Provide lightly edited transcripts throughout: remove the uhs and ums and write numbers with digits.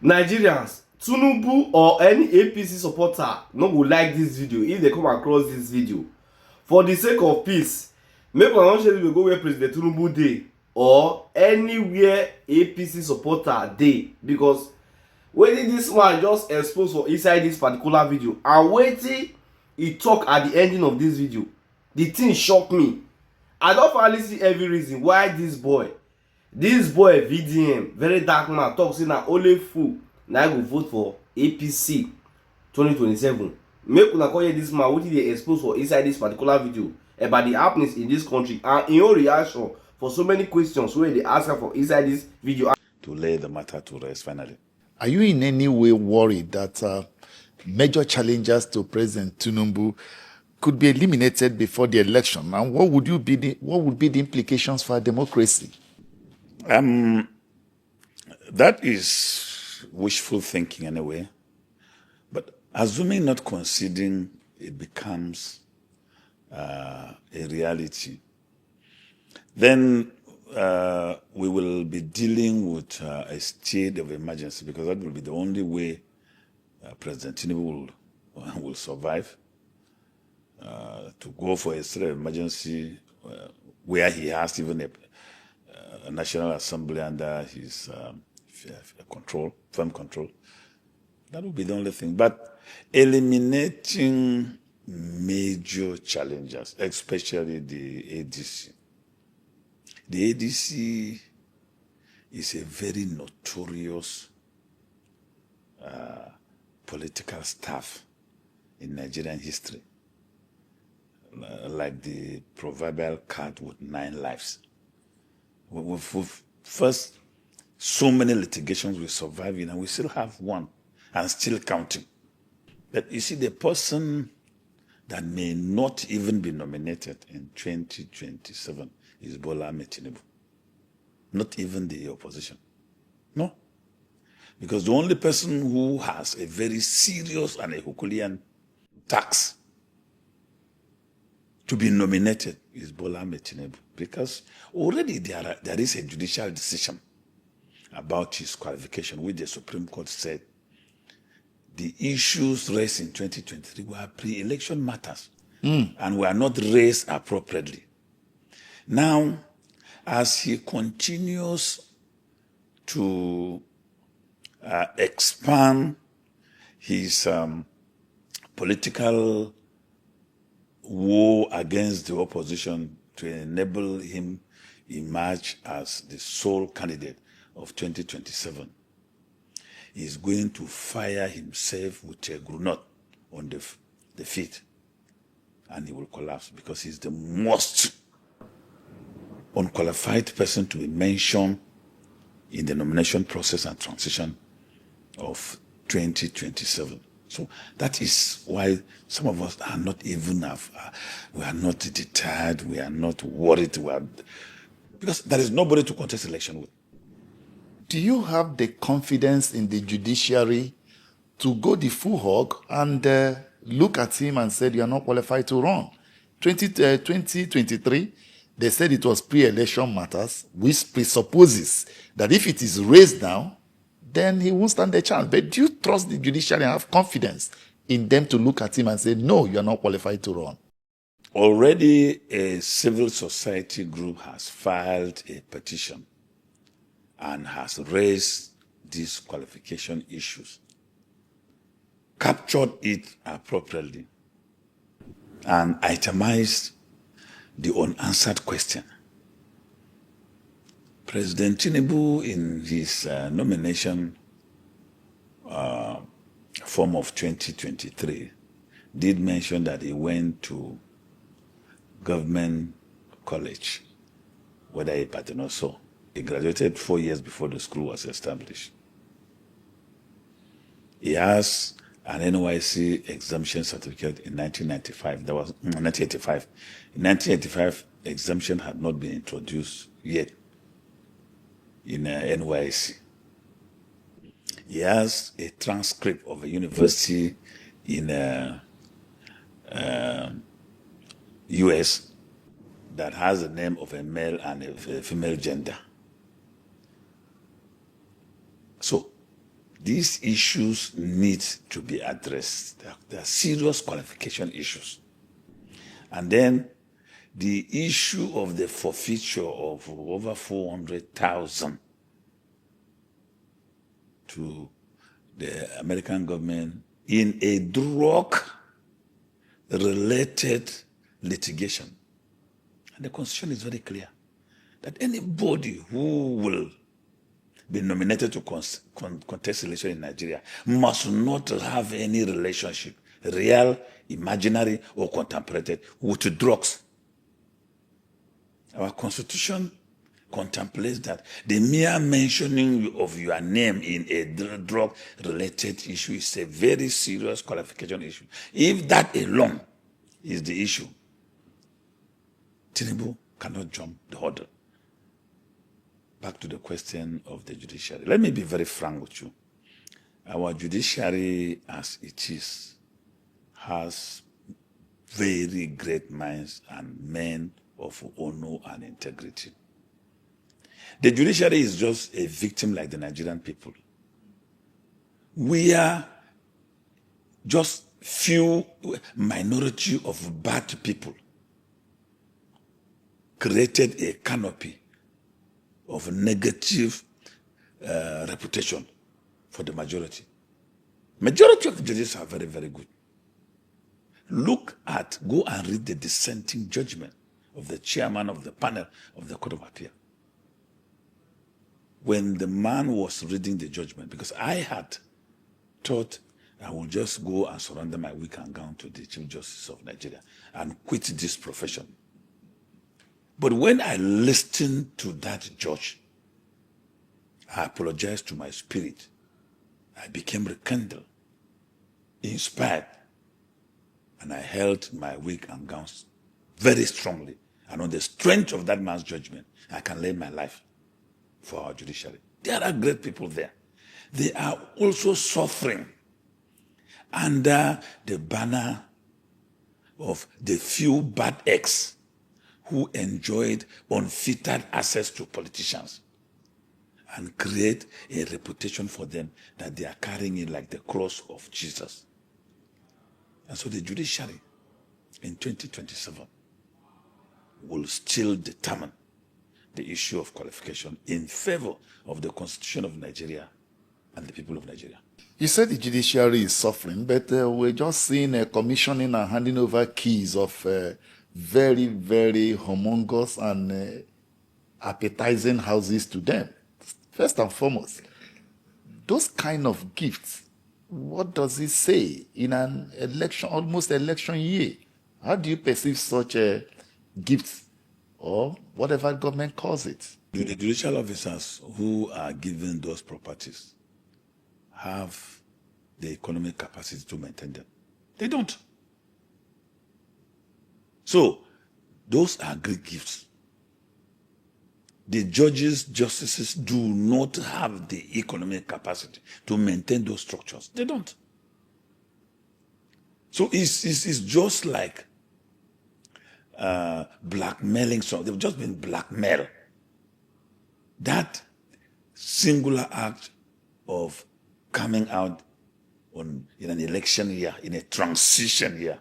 Nigerians, Tinubu or any APC supporter no go like this video if they come across this video. For the sake of peace, make una no share this video go where President Tinubu dey or anywhere APC supporter dey, because wetin this man just expose for inside this particular video and wetin he talk at the ending of this video, the thing shock me. I don finally see every reason why this boy VDM, very dark man, talk say na only fool na go vote for APC 2027. Make una come hear this man wetin dey expose for inside this particular video about the happenings in this country and im own reaction for so many questions wey dey ask am for inside this video. To lay the matter to rest finally. Are you in any way worried that major challengers to President Tinubu could be eliminated before the election? And what would be the implications for our democracy? That is wishful thinking anyway. But assuming not conceding, it becomes a reality. Then we will be dealing with a state of emergency, because that will be the only way President Tinubu will survive. To go for a state of emergency where he has even a National Assembly under his firm control, that would be the only thing. But eliminating major challengers, especially the ADC. The ADC is a very notorious political staff in Nigerian history, like the proverbial cat with 9 lives. We've first, so many litigations we're surviving, and we still have one, and still counting. But you see, the person that may not even be nominated in 2027 is Bola Tinubu. Not even the opposition. No. Because the only person who has a very serious and a Herculean tax to be nominated is Bola Tinubu. Because already there is a judicial decision about his qualification, which the Supreme Court said the issues raised in 2023 were pre-election matters and were not raised appropriately. Now, as he continues to expand his political war against the opposition to enable him emerge as the sole candidate of 2027, he's going to fire himself with a grenade on the feet, and he will collapse, because he's the most unqualified person to be mentioned in the nomination process and transition of 2027. So that is why some of us are not even, we are not deterred, we are not worried, because there is nobody to contest election with. Do you have the confidence in the judiciary to go the full hog and look at him and say you are not qualified to run? 2023, they said it was pre-election matters, which presupposes that if it is raised now, then he won't stand a chance. But do you trust the judiciary and have confidence in them to look at him and say, no, you are not qualified to run? Already a civil society group has filed a petition and has raised these qualification issues, captured it appropriately, and itemized the unanswered question. President Tinubu, in his nomination form of 2023, did mention that he went to government college, whether he pattern or so. He graduated 4 years before the school was established. He has an NYC exemption certificate in 1995. That was 1985. In 1985, exemption had not been introduced yet in NYC. He has a transcript of a university in US that has the name of a male and a female gender. So these issues need to be addressed. There are serious qualification issues. And then the issue of the forfeiture of over 400,000 to the American government in a drug-related litigation. And the Constitution is very clear that anybody who will be nominated to contest election in Nigeria must not have any relationship, real, imaginary, or contemplated, with drugs. Our Constitution contemplates that the mere mentioning of your name in a drug-related issue is a very serious qualification issue. If that alone is the issue, Tinubu cannot jump the hurdle. Back to the question of the judiciary. Let me be very frank with you. Our judiciary, as it is, has very great minds and men of honor and integrity. The judiciary is just a victim like the Nigerian people. We are just few minority of bad people created a canopy of negative reputation for the majority. Majority of the judges are very, very good. Go and read the dissenting judgment of the chairman of the panel of the Court of Appeal. When the man was reading the judgment, because I had thought I will just go and surrender my wig and gown to the Chief Justice of Nigeria and quit this profession. But when I listened to that judge, I apologized to my spirit. I became rekindled, inspired, and I held my wig and gowns very strongly. And on the strength of that man's judgment, I can lay my life for our judiciary. There are great people there. They are also suffering under the banner of the few bad eggs who enjoyed unfettered access to politicians and create a reputation for them that they are carrying it like the cross of Jesus. And so the judiciary in 2027 will still determine the issue of qualification in favor of the Constitution of Nigeria and the people of Nigeria. You said the judiciary is suffering, but we're just seeing a commissioning and handing over keys of very, very humongous and appetizing houses to them. First and foremost, those kind of gifts, what does it say in an election, almost election year? How do you perceive such a gift or whatever government calls it? Do the judicial officers who are given those properties have the economic capacity to maintain them? They don't. So, those are great gifts. The judges, justices do not have the economic capacity to maintain those structures. They don't. So it's just like blackmailing. So they've just been blackmailed. That singular act of coming out in an election year, in a transition year,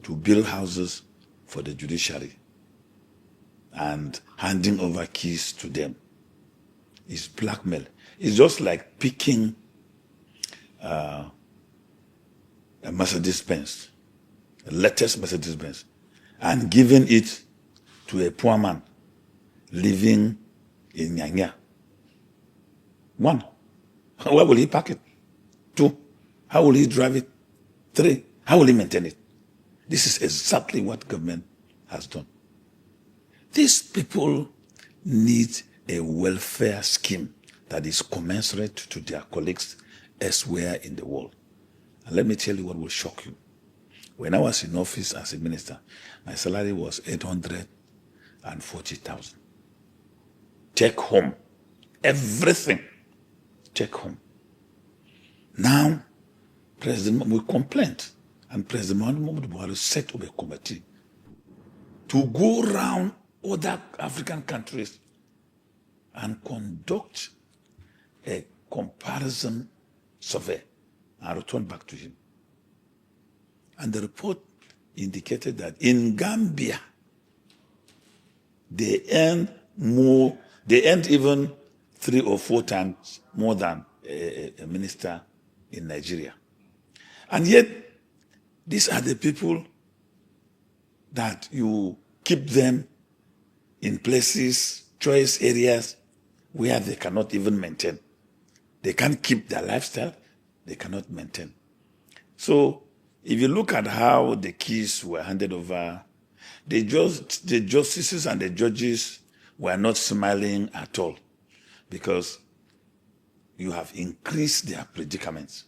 to build houses for the judiciary and handing over keys to them is blackmail. It's just like picking a Mercedes-Benz, the latest Mercedes-Benz, and giving it to a poor man living in Nyanya. 1, where will he park it? 2, how will he drive it? 3, how will he maintain it? This is exactly what government has done. These people need a welfare scheme that is commensurate to their colleagues elsewhere in the world. And let me tell you what will shock you. When I was in office as a minister, my salary was 840,000. Take home. Everything. Take home. Now, President will complain, and President Muhammadu Buhari set up a committee to go around other African countries and conduct a comparison survey and returned back to him. And the report indicated that in Gambia, they earn even 3 or 4 times more than a minister in Nigeria. And yet, these are the people that you keep them in places, choice areas, where they cannot even maintain. They can't keep their lifestyle, they cannot maintain. So, if you look at how the keys were handed over, the justices and the judges were not smiling at all, because you have increased their predicaments.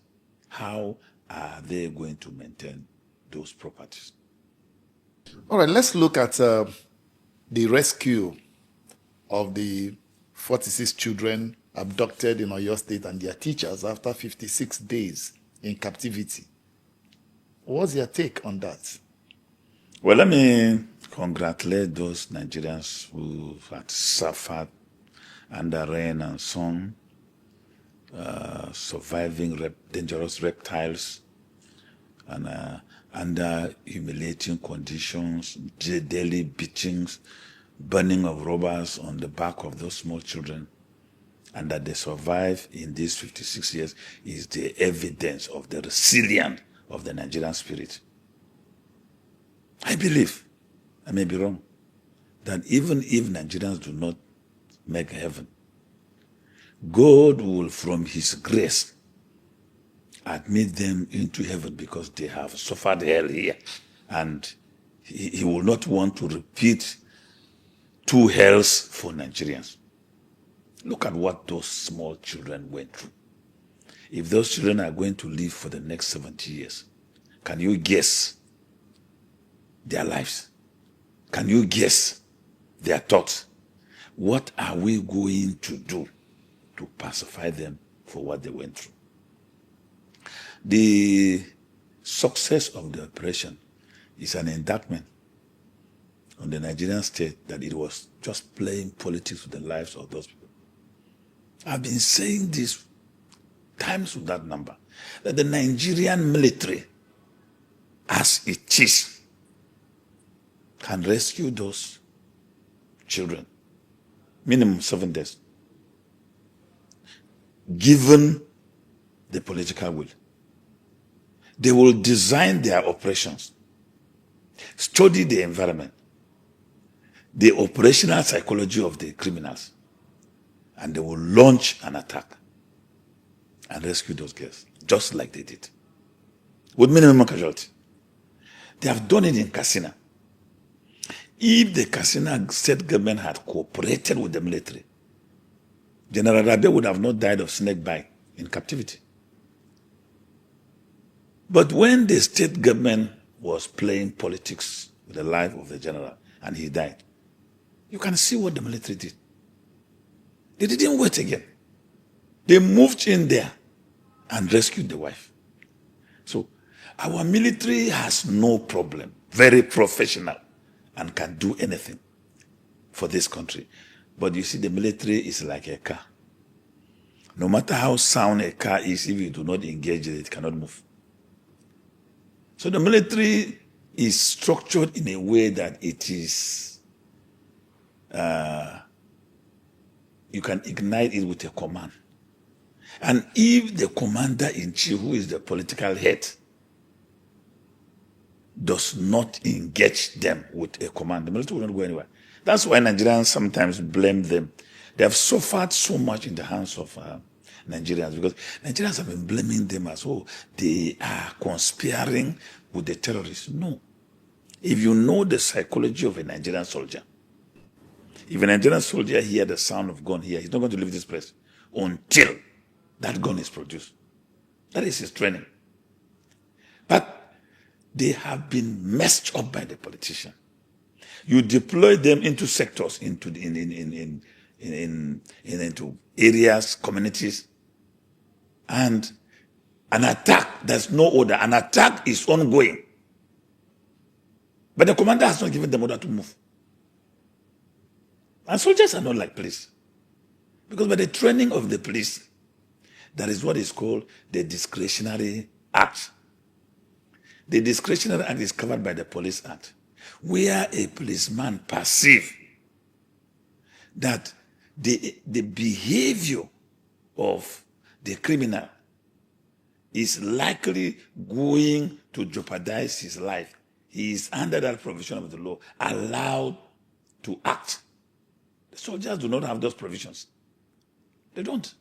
How are they going to maintain those properties? All right, let's look at the rescue of the 46 children abducted in Oyo State and their teachers after 56 days in captivity. What's your take on that? Well, let me congratulate those Nigerians who had suffered under rain and sun, surviving dangerous reptiles, and under humiliating conditions, daily beatings, burning of robbers on the back of those small children, and that they survive in these 56 years is the evidence of the resilience of the Nigerian spirit. I believe, I may be wrong, that even if Nigerians do not make heaven, God will, from His grace, admit them into heaven, because they have suffered hell here, and He will not want to repeat 2 hells for Nigerians. Look at what those small children went through. If those children are going to live for the next 70 years, can you guess their lives? Can you guess their thoughts? What are we going to do to pacify them for what they went through? The success of the operation is an indictment on the Nigerian state that it was just playing politics with the lives of those people. I've been saying this times without number, that the Nigerian military, as it is, can rescue those children, minimum 7 days, given the political will. They will design their operations, study the environment, the operational psychology of the criminals, and they will launch an attack and rescue those girls, just like they did, with minimum casualty. They have done it in Katsina. If the Katsina state government had cooperated with the military, General Rabe would have not died of snake bite in captivity. But when the state government was playing politics with the life of the general and he died, you can see what the military did. They didn't wait again. They moved in there and rescued the wife. So our military has no problem, very professional, and can do anything for this country. But you see, the military is like a car. No matter how sound a car is, if you do not engage it, it cannot move. So the military is structured in a way that it is, you can ignite it with a command. And if the commander-in-chief, who is the political head, does not engage them with a command, the military will not go anywhere. That's why Nigerians sometimes blame them. They have suffered so much in the hands of Nigerians, because Nigerians have been blaming them as, oh, they are conspiring with the terrorists. No. If you know the psychology of a Nigerian soldier, if a Nigerian soldier hear the sound of gun here, he's not going to leave this place until that gun is produced. That is his training. But they have been messed up by the politician. You deploy them into sectors, into areas, communities, and an attack, there's no order. An attack is ongoing. But the commander has not given them order to move. And soldiers are not like police. Because by the training of the police, there is what is called the discretionary act. The discretionary act is covered by the Police Act, where a policeman perceives that the behavior of the criminal is likely going to jeopardize his life. He is, under that provision of the law, allowed to act. The soldiers do not have those provisions. They don't.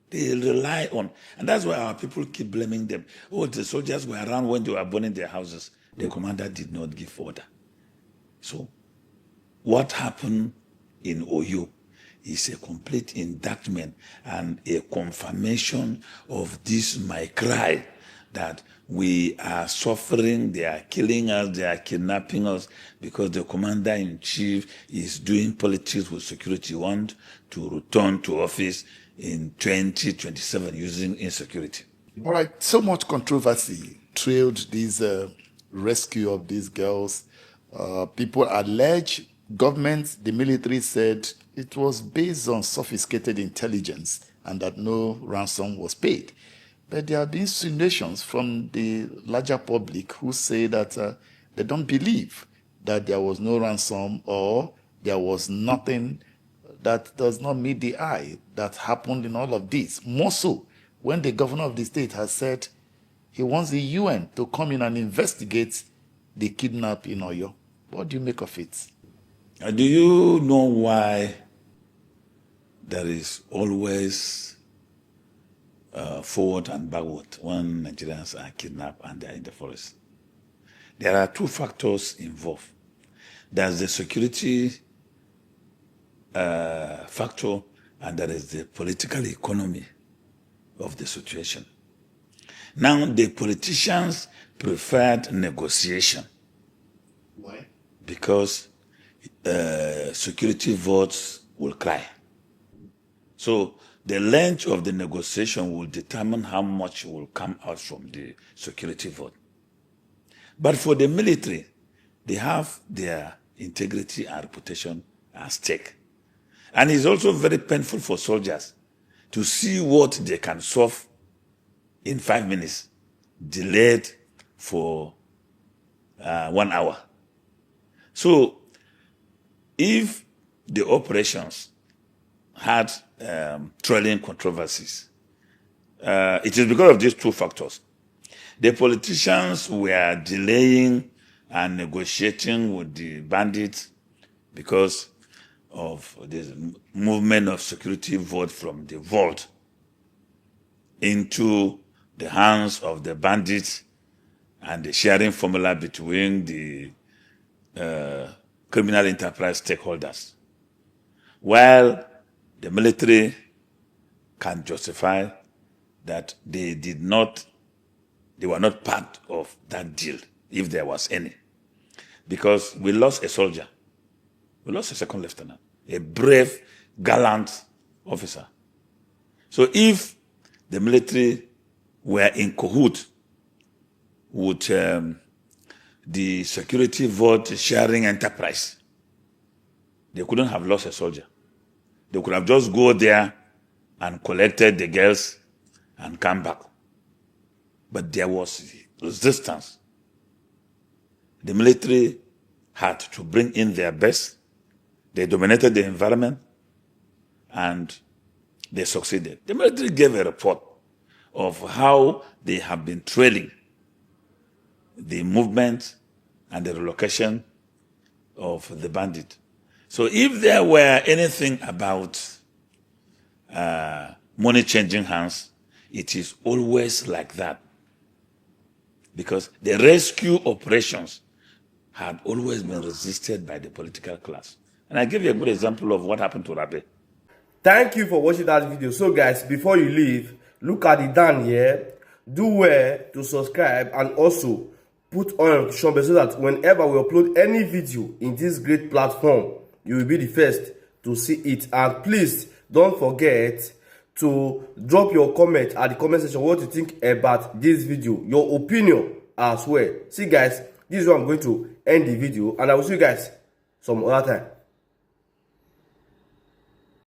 They rely on, and that's why our people keep blaming them. Oh, the soldiers were around when they were burning their houses. The commander did not give order. So, what happened in Oyo is a complete indictment and a confirmation of this my cry that we are suffering, they are killing us, they are kidnapping us, because the commander-in-chief is doing politics with security, want to return to office in 2027 using insecurity. All right, so much controversy trailed this rescue of these girls. People allege government, the military said it was based on sophisticated intelligence and that no ransom was paid. But there have been insinuations from the larger public who say that they don't believe that there was no ransom or there was nothing that does not meet the eye that happened in all of this. More so, when the governor of the state has said he wants the UN to come in and investigate the kidnapping in Oyo. What do you make of it? Do you know why there is always forward and backward when Nigerians are kidnapped and they are in the forest? There are two factors involved. There's the security factor, and there is the political economy of the situation. Now, the politicians preferred negotiation. Why? Because security votes will cry. So the length of the negotiation will determine how much will come out from the security vote. But for the military, they have their integrity and reputation at stake. And it's also very painful for soldiers to see what they can solve in 5 minutes, delayed for 1 hour. So if the operations had trailing controversies, it is because of these two factors. The politicians were delaying and negotiating with the bandits because of the movement of security vote from the vault into the hands of the bandits and the sharing formula between the criminal enterprise stakeholders. While the military can justify that they were not part of that deal, if there was any. Because we lost a soldier. We lost a second lieutenant, a brave, gallant officer. So if the military were in cahoots with the security vote sharing enterprise, they couldn't have lost a soldier. They could have just go there and collected the girls and come back. But there was resistance. The military had to bring in their best. They dominated the environment and they succeeded. The military gave a report of how they have been trailing the movement and the relocation of the bandit. So if there were anything about money changing hands, it is always like that. Because the rescue operations had always been resisted by the political class. And I give you a good example of what happened to Rabe. Thank you for watching that video. So guys, before you leave, look at the down here. Do well to subscribe and also put on notification bell so that whenever we upload any video in this great platform, you will be the first to see it. And please don't forget to drop your comment at the comment section what you think about this video, your opinion as well. See guys, this is where I'm going to end the video, and I will see you guys some other time.